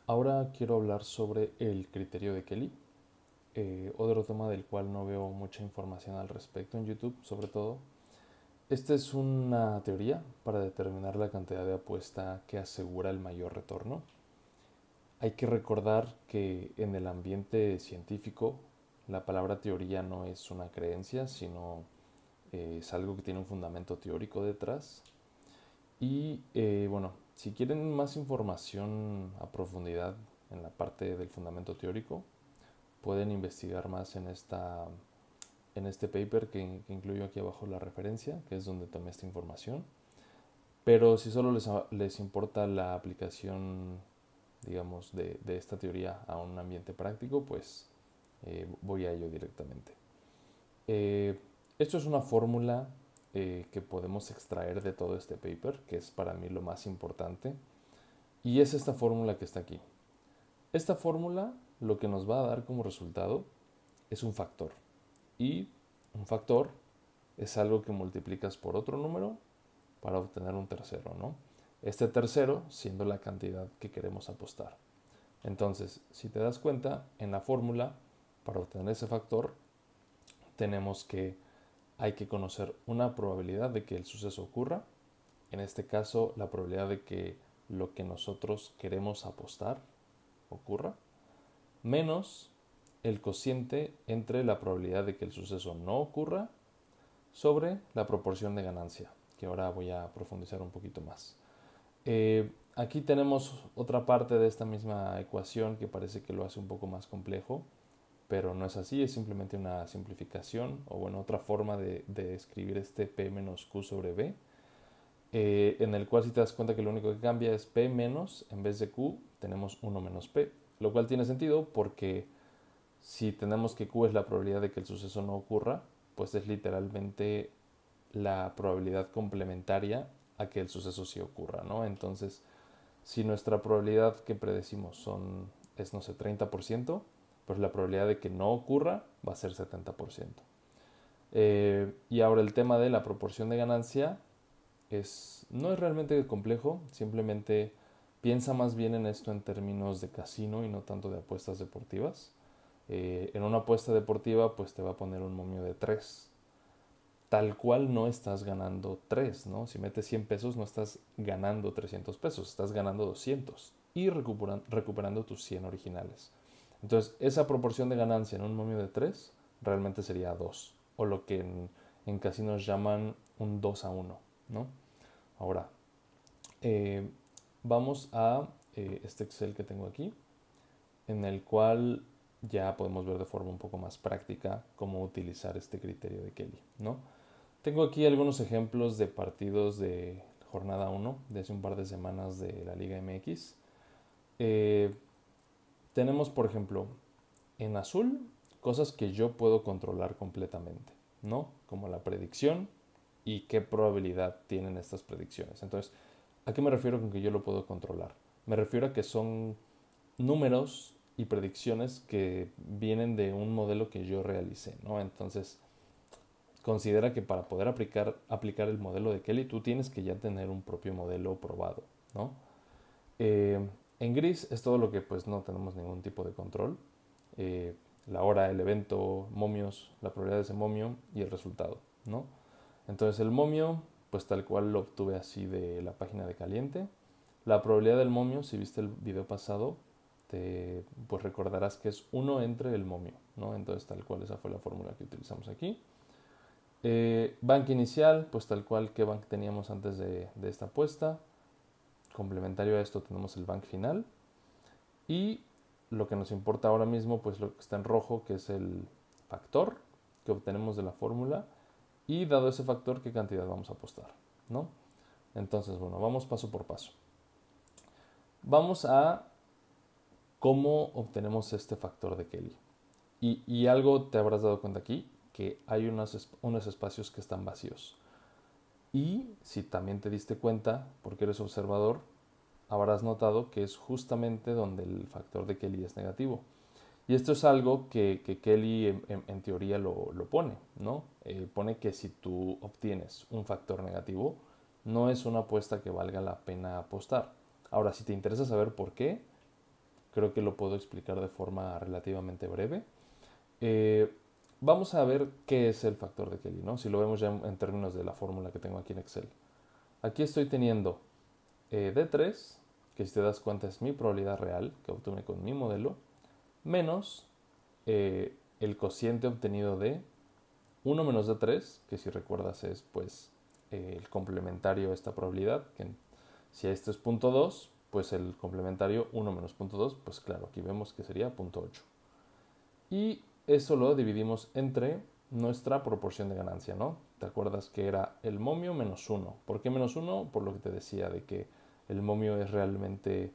Ahora quiero hablar sobre el criterio de Kelly, otro tema del cual no veo mucha información al respecto en YouTube, sobre todo. Esta es una teoría para determinar la cantidad de apuesta que asegura el mayor retorno. Hay que recordar que en el ambiente científico la palabra teoría no es una creencia, sino es algo que tiene un fundamento teórico detrás. Y bueno, si quieren más información a profundidad en la parte del fundamento teórico, pueden investigar más en este paper que incluyo aquí abajo la referencia, que es donde tomé esta información. Pero si solo les importa la aplicación, digamos, de esta teoría a un ambiente práctico, pues voy a ello directamente. Eh, Esto es una fórmula que podemos extraer de todo este paper, que es para mí lo más importante, y es esta fórmula que está aquí. Esta fórmula lo que nos va a dar como resultado es un factor, y un factor es algo que multiplicas por otro número para obtener un tercero, ¿no? Este tercero siendo la cantidad que queremos apostar. Entonces, si te das cuenta, en la fórmula, para obtener ese factor, tenemos que hay que conocer una probabilidad de que el suceso ocurra, en este caso la probabilidad de que lo que nosotros queremos apostar ocurra, menos el cociente entre la probabilidad de que el suceso no ocurra sobre la proporción de ganancia, que ahora voy a profundizar un poquito más. Aquí tenemos otra parte de esta misma ecuación que parece que lo hace un poco más complejo, pero no es así, es simplemente una simplificación, o bueno, otra forma de escribir este P menos Q sobre B, en el cual si te das cuenta que lo único que cambia es P menos, en vez de Q tenemos 1 menos P, lo cual tiene sentido porque si tenemos que Q es la probabilidad de que el suceso no ocurra, pues es literalmente la probabilidad complementaria a que el suceso sí ocurra, ¿no? Entonces, si nuestra probabilidad que predecimos es, no sé, 30%, pues la probabilidad de que no ocurra va a ser 70%. Y ahora el tema de la proporción de ganancia no es realmente complejo, simplemente piensa más bien en esto en términos de casino y no tanto de apuestas deportivas. En una apuesta deportiva pues te va a poner un momio de 3. Tal cual no estás ganando 3, ¿no? Si metes 100 pesos no estás ganando 300 pesos, estás ganando 200 y recuperando tus 100 originales. Entonces, esa proporción de ganancia en un momio de 3 realmente sería 2, o lo que en casinos llaman un 2 a 1, ¿no? Ahora, eh, vamos a este Excel que tengo aquí, en el cual ya podemos ver de forma un poco más práctica cómo utilizar este criterio de Kelly, ¿no? Tengo aquí algunos ejemplos de partidos de jornada 1 de hace un par de semanas de la Liga MX. Eh, Tenemos, por ejemplo, en azul, cosas que yo puedo controlar completamente, ¿no? Como la predicción y qué probabilidad tienen estas predicciones. Entonces, ¿a qué me refiero con que yo lo puedo controlar? Me refiero a que son números y predicciones que vienen de un modelo que yo realicé, ¿no? Entonces, considera que para poder aplicar el modelo de Kelly, tú tienes que ya tener un propio modelo probado, ¿no? Eh, en gris es todo lo que pues no tenemos ningún tipo de control. Eh, la hora, el evento, momios, la probabilidad de ese momio y el resultado, ¿no? Entonces el momio, pues tal cual lo obtuve así de la página de Caliente. La probabilidad del momio, si viste el video pasado, pues recordarás que es uno entre el momio, ¿no? Entonces tal cual esa fue la fórmula que utilizamos aquí. Bank inicial, pues tal cual que bank teníamos antes de esta apuesta. Complementario a esto tenemos el bank final. Y lo que nos importa ahora mismo, pues lo que está en rojo, que es el factor que obtenemos de la fórmula. Y dado ese factor, qué cantidad vamos a apostar, ¿no? Entonces, bueno, vamos paso por paso. Vamos a cómo obtenemos este factor de Kelly. Y algo te habrás dado cuenta aquí, que hay unos espacios que están vacíos. Y si también te diste cuenta, porque eres observador, habrás notado que es justamente donde el factor de Kelly es negativo. Y esto es algo que Kelly en teoría lo pone, ¿no? Pone que si tú obtienes un factor negativo, no es una apuesta que valga la pena apostar. Ahora, si te interesa saber por qué, creo que lo puedo explicar de forma relativamente breve. Eh, Vamos a ver qué es el factor de Kelly, ¿no? Si lo vemos ya en términos de la fórmula que tengo aquí en Excel. Aquí estoy teniendo D3, que si te das cuenta es mi probabilidad real que obtuve con mi modelo, menos el cociente obtenido de 1 menos D3, que si recuerdas es pues el complementario a esta probabilidad, que si esto es 0.2, pues el complementario 1 menos 0.2, pues claro, aquí vemos que sería 0.8. Y eso lo dividimos entre nuestra proporción de ganancia, ¿no? ¿Te acuerdas que era el momio menos 1? ¿Por qué menos 1? Por lo que te decía de que el momio es realmente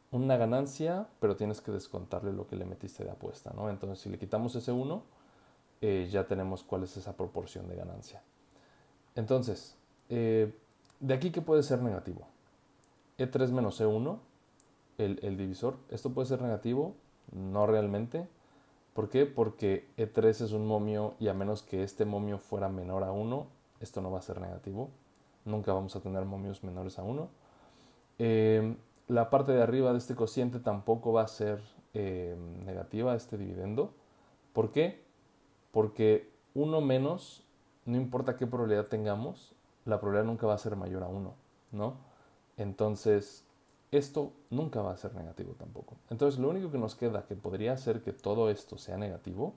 una ganancia, pero tienes que descontarle lo que le metiste de apuesta, ¿no? Entonces, si le quitamos ese 1, ya tenemos cuál es esa proporción de ganancia. Entonces, de aquí que puede ser negativo. E3 menos E1, el divisor, esto puede ser negativo, no realmente. ¿Por qué? Porque E3 es un momio y a menos que este momio fuera menor a 1, esto no va a ser negativo. Nunca vamos a tener momios menores a 1. La parte de arriba de este cociente tampoco va a ser negativa, este dividendo. ¿Por qué? Porque 1 menos, no importa qué probabilidad tengamos, la probabilidad nunca va a ser mayor a 1, ¿no? Entonces, esto nunca va a ser negativo tampoco. Entonces, lo único que nos queda que podría hacer que todo esto sea negativo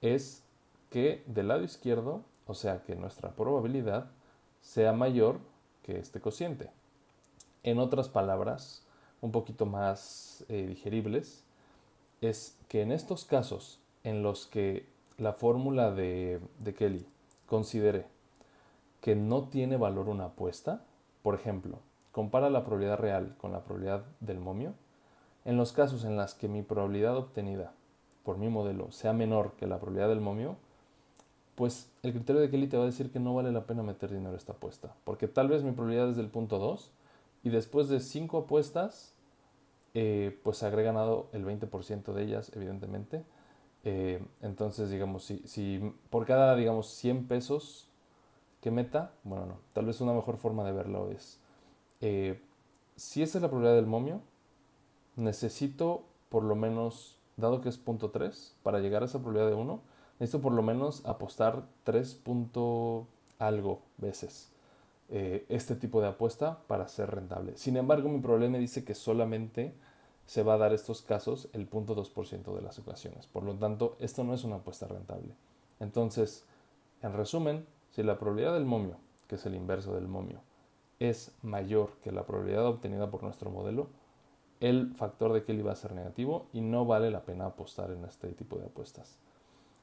es que del lado izquierdo, o sea, que nuestra probabilidad sea mayor que este cociente. En otras palabras, un poquito más digeribles, es que en estos casos en los que la fórmula de Kelly considere que no tiene valor una apuesta, por ejemplo, compara la probabilidad real con la probabilidad del momio, en los casos en los que mi probabilidad obtenida por mi modelo sea menor que la probabilidad del momio, pues el criterio de Kelly te va a decir que no vale la pena meter dinero a esta apuesta, porque tal vez mi probabilidad es del punto 2 y después de 5 apuestas, pues habré ganado el 20% de ellas, evidentemente. Entonces, digamos, si por cada, digamos, 100 pesos que meta, bueno, no, tal vez una mejor forma de verlo es, eh, si esa es la probabilidad del momio, necesito por lo menos, dado que es 0.3, para llegar a esa probabilidad de 1, necesito por lo menos apostar 3 algo veces este tipo de apuesta para ser rentable. Sin embargo, mi problema me dice que solamente se va a dar estos casos el 0.2% de las ocasiones. Por lo tanto, esto no es una apuesta rentable. Entonces, en resumen, si la probabilidad del momio, que es el inverso del momio, es mayor que la probabilidad obtenida por nuestro modelo, el factor de Kelly va a ser negativo y no vale la pena apostar en este tipo de apuestas.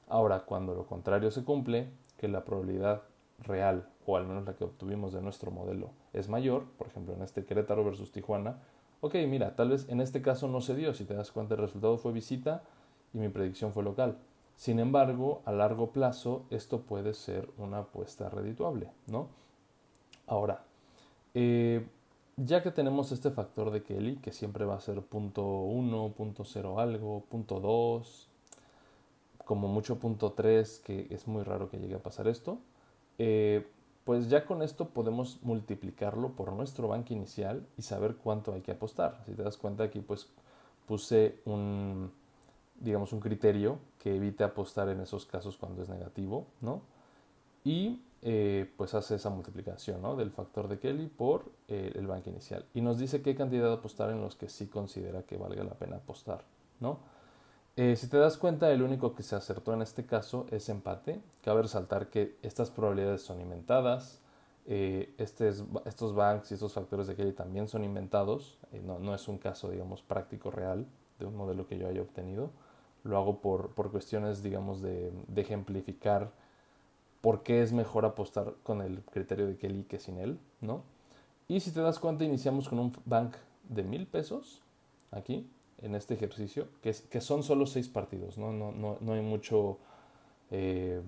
Ahora, cuando lo contrario se cumple, que la probabilidad real, o al menos la que obtuvimos de nuestro modelo, es mayor, por ejemplo en este Querétaro versus Tijuana, ok, mira, tal vez en este caso no se dio, si te das cuenta el resultado fue visita y mi predicción fue local. Sin embargo, a largo plazo esto puede ser una apuesta redituable, ¿no? Ahora, eh, ya que tenemos este factor de Kelly, que siempre va a ser punto 1, punto 0 algo, punto 2, como mucho punto 3, que es muy raro que llegue a pasar esto, eh, pues ya con esto podemos multiplicarlo por nuestro banco inicial y saber cuánto hay que apostar. Si te das cuenta aquí pues puse un, digamos, un criterio que evite apostar en esos casos cuando es negativo, ¿no? Y pues hace esa multiplicación, ¿no? Del factor de Kelly por el banco inicial. Y nos dice qué cantidad de apostar en los que sí considera que valga la pena apostar, ¿no? Si te das cuenta, el único que se acertó en este caso es empate. Cabe resaltar que estas probabilidades son inventadas. Estos banks y estos factores de Kelly también son inventados. No es un caso, digamos, práctico real de un modelo que yo haya obtenido. Lo hago por cuestiones, digamos, de ejemplificar por qué es mejor apostar con el criterio de Kelly que sin él, ¿no? Y si te das cuenta, iniciamos con un bank de 1,000 pesos aquí en este ejercicio, que son solo 6 partidos, no hay mucho, eh,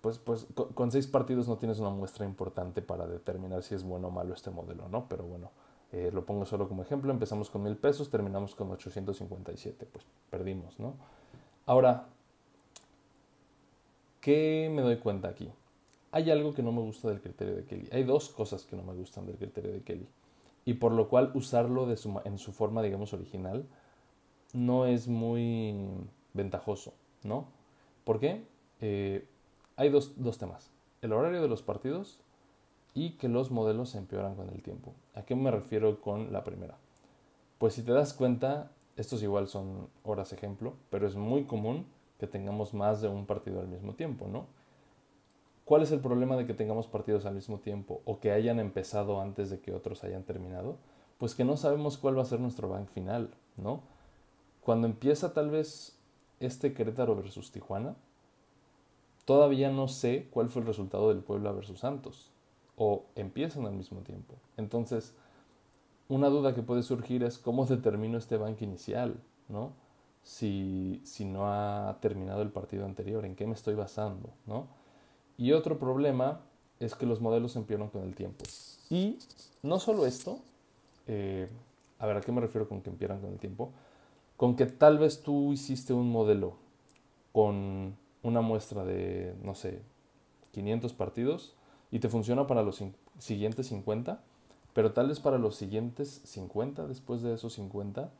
pues con 6 partidos no tienes una muestra importante para determinar si es bueno o malo este modelo, ¿no? Pero bueno, lo pongo solo como ejemplo, empezamos con 1,000 pesos, terminamos con 857, pues perdimos, ¿no? Ahora, ¿qué me doy cuenta aquí? Hay algo que no me gusta del criterio de Kelly. Hay dos cosas que no me gustan del criterio de Kelly. y por lo cual usarlo en su forma, digamos, original no es muy ventajoso, ¿no? ¿Por qué? Hay dos temas. El horario de los partidos y que los modelos se empeoran con el tiempo. ¿A qué me refiero con la primera? Pues si te das cuenta, estos igual son horas ejemplo, pero es muy común que tengamos más de un partido al mismo tiempo, ¿no? ¿Cuál es el problema de que tengamos partidos al mismo tiempo o que hayan empezado antes de que otros hayan terminado? Pues que no sabemos cuál va a ser nuestro bank final, ¿no? Cuando empieza tal vez este Querétaro versus Tijuana, todavía no sé cuál fue el resultado del Puebla versus Santos. O empiezan al mismo tiempo. Entonces, una duda que puede surgir es cómo determino este bank inicial, ¿no? Si no ha terminado el partido anterior, ¿en qué me estoy basando, ¿no? Y otro problema es que los modelos se empeoran con el tiempo. Y no solo esto, eh, a ver, ¿a qué me refiero con que empeoran con el tiempo? Con que tal vez tú hiciste un modelo con una muestra de, no sé, 500 partidos y te funciona para los siguientes 50, pero tal vez para los siguientes 50, después de esos 50,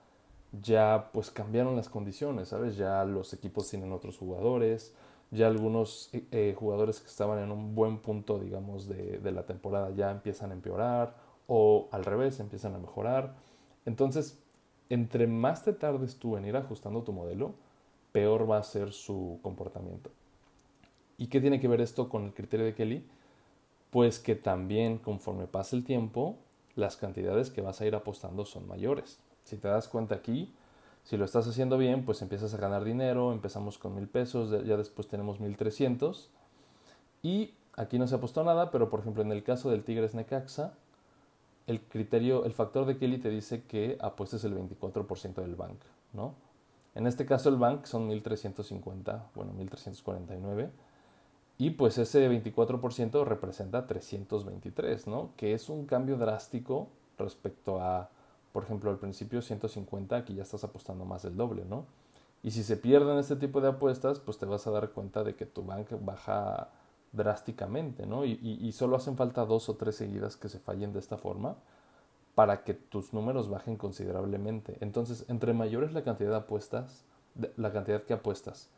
ya pues cambiaron las condiciones, ¿sabes? Ya los equipos tienen otros jugadores, ya algunos jugadores que estaban en un buen punto, digamos, de la temporada ya empiezan a empeorar o al revés, empiezan a mejorar. Entonces, entre más te tardes tú en ir ajustando tu modelo, peor va a ser su comportamiento. ¿Y qué tiene que ver esto con el criterio de Kelly? Pues que también conforme pasa el tiempo, las cantidades que vas a ir apostando son mayores. Si te das cuenta aquí, si lo estás haciendo bien, pues empiezas a ganar dinero, empezamos con 1,000 pesos, ya después tenemos 1,300 y aquí no se apostó nada, pero por ejemplo en el caso del Tigres Necaxa, el factor de Kelly te dice que apuestes el 24% del bank, ¿no? En este caso el bank son 1,350, bueno, 1,349. Y pues ese 24% representa 323, ¿no? Que es un cambio drástico respecto a, por ejemplo, al principio 150, aquí ya estás apostando más del doble, ¿no? Y si se pierden este tipo de apuestas, pues te vas a dar cuenta de que tu bank baja drásticamente, ¿no? Y solo hacen falta 2 o 3 seguidas que se fallen de esta forma para que tus números bajen considerablemente. Entonces, entre mayor es la cantidad de apuestas, la cantidad que apuestas,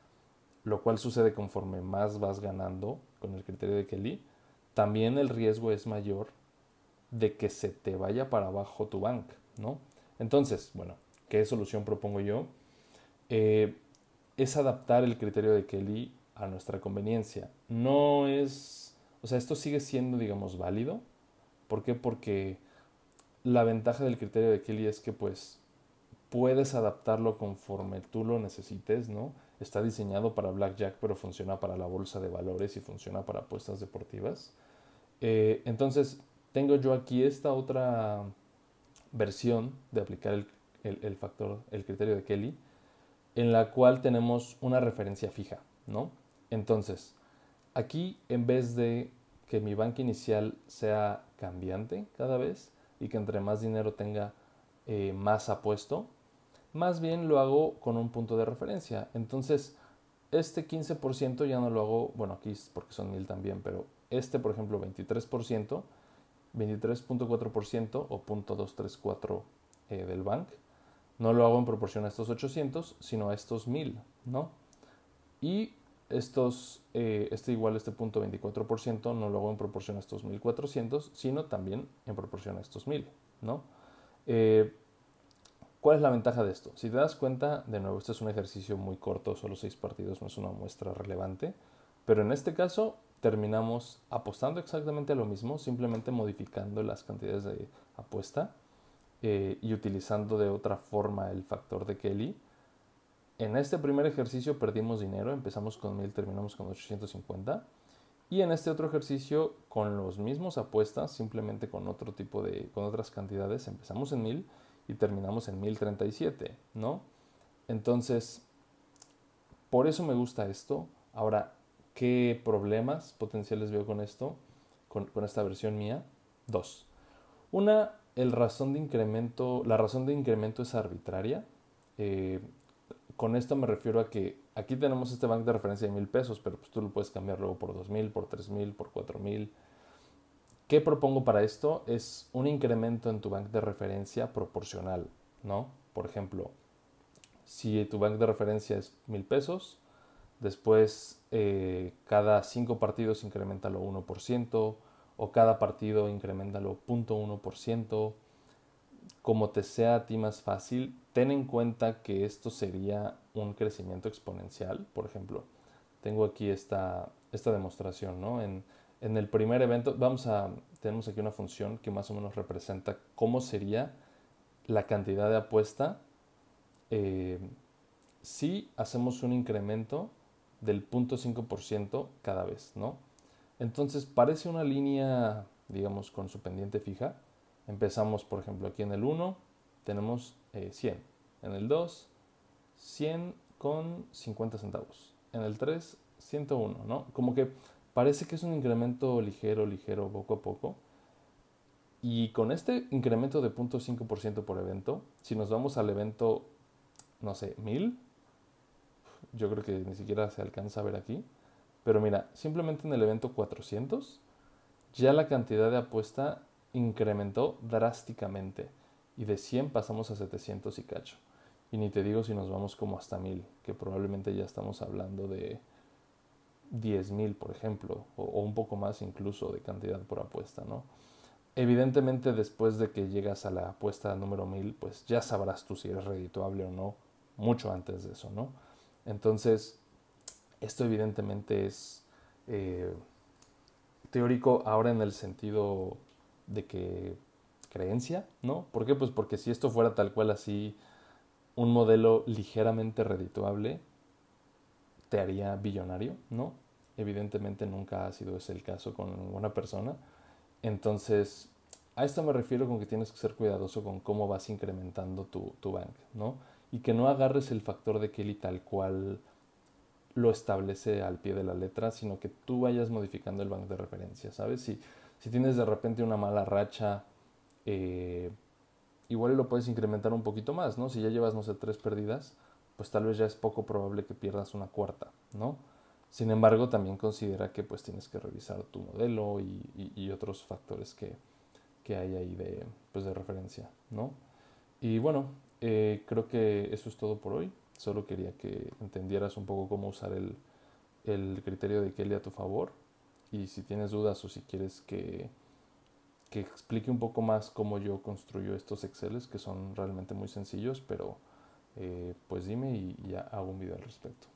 lo cual sucede conforme más vas ganando con el criterio de Kelly, también el riesgo es mayor de que se te vaya para abajo tu bank, ¿no? Entonces, bueno, ¿qué solución propongo yo? Eh, es adaptar el criterio de Kelly a nuestra conveniencia. No es, o sea, esto sigue siendo, digamos, válido. ¿Por qué? Porque la ventaja del criterio de Kelly es que, pues, puedes adaptarlo conforme tú lo necesites, ¿no? Está diseñado para Blackjack, pero funciona para la bolsa de valores y funciona para apuestas deportivas. Entonces, tengo yo aquí esta otra versión de aplicar el factor, el criterio de Kelly, en la cual tenemos una referencia fija, ¿no? Entonces, aquí en vez de que mi banca inicial sea cambiante cada vez y que entre más dinero tenga, más apuesto, más bien lo hago con un punto de referencia. Entonces, este 15% ya no lo hago, bueno, aquí es porque son 1,000 también, pero este, por ejemplo, 23%, 23.4% o 0.234 del bank, no lo hago en proporción a estos 800, sino a estos 1,000, ¿no? Y este punto 24% no lo hago en proporción a estos 1,400, sino también en proporción a estos 1,000, ¿no? Eh, ¿Cuál es la ventaja de esto? Si te das cuenta, de nuevo, este es un ejercicio muy corto, solo 6 partidos, no es una muestra relevante, pero en este caso terminamos apostando exactamente a lo mismo, simplemente modificando las cantidades de apuesta y utilizando de otra forma el factor de Kelly. En este primer ejercicio perdimos dinero, empezamos con 1,000, terminamos con 850. Y en este otro ejercicio, con los mismos apuestas, simplemente con con otras cantidades, empezamos en 1,000 y terminamos en 1,037, ¿no? Entonces, por eso me gusta esto. Ahora, ¿qué problemas potenciales veo con esto, con esta versión mía? Dos. Una, la razón de incremento es arbitraria. Eh, con esto me refiero a que aquí tenemos este bank de referencia de 1,000 pesos, pero pues tú lo puedes cambiar luego por 2,000, por 3,000, por 4,000. ¿Qué propongo para esto? Es un incremento en tu bank de referencia proporcional, ¿no? Por ejemplo, si tu bank de referencia es 1,000 pesos, después cada 5 partidos incrementalo 1%, o cada partido incrementalo 0,1%, como te sea a ti más fácil. Ten en cuenta que esto sería un crecimiento exponencial. Por ejemplo, tengo aquí esta demostración, ¿no? En el primer evento tenemos aquí una función que más o menos representa cómo sería la cantidad de apuesta eh, si hacemos un incremento del 0,5% cada vez, ¿no? Entonces parece una línea, digamos, con su pendiente fija. Empezamos, por ejemplo, aquí en el 1 tenemos 100. En el 2, 100 con 50 centavos. En el 3, 101, ¿no? Como que parece que es un incremento ligero, ligero, poco a poco. Y con este incremento de 0,5% por evento, si nos vamos al evento, no sé, 1000, yo creo que ni siquiera se alcanza a ver aquí. Pero mira, simplemente en el evento 400, ya la cantidad de apuesta incrementó drásticamente. Y de 100 pasamos a 700 y cacho. Y ni te digo si nos vamos como hasta 1000, que probablemente ya estamos hablando de 10,000, por ejemplo, o un poco más incluso de cantidad por apuesta, ¿no? Evidentemente, después de que llegas a la apuesta número 1000, pues ya sabrás tú si eres redituable o no, mucho antes de eso, ¿no? Entonces, esto evidentemente es eh, teórico ahora en el sentido de que creencia, ¿no? ¿Por qué? Pues porque si esto fuera tal cual así un modelo ligeramente redituable, te haría billonario, ¿no? Evidentemente nunca ha sido ese el caso con ninguna persona. Entonces, a esto me refiero con que tienes que ser cuidadoso con cómo vas incrementando tu bank, ¿no? Y que no agarres el factor de Kelly tal cual lo establece al pie de la letra, sino que tú vayas modificando el bank de referencia, ¿sabes? Si tienes de repente una mala racha, eh, igual lo puedes incrementar un poquito más, ¿no? Si ya llevas, no sé, 3 pérdidas, pues tal vez ya es poco probable que pierdas una cuarta, ¿no? Sin embargo, también considera que pues tienes que revisar tu modelo y otros factores que hay ahí pues, de referencia, ¿no? Y bueno, creo que eso es todo por hoy. Solo quería que entendieras un poco cómo usar el criterio de Kelly a tu favor. Y si tienes dudas o si quieres que explique un poco más cómo yo construyo estos Exceles, que son realmente muy sencillos, pero pues dime y ya hago un video al respecto.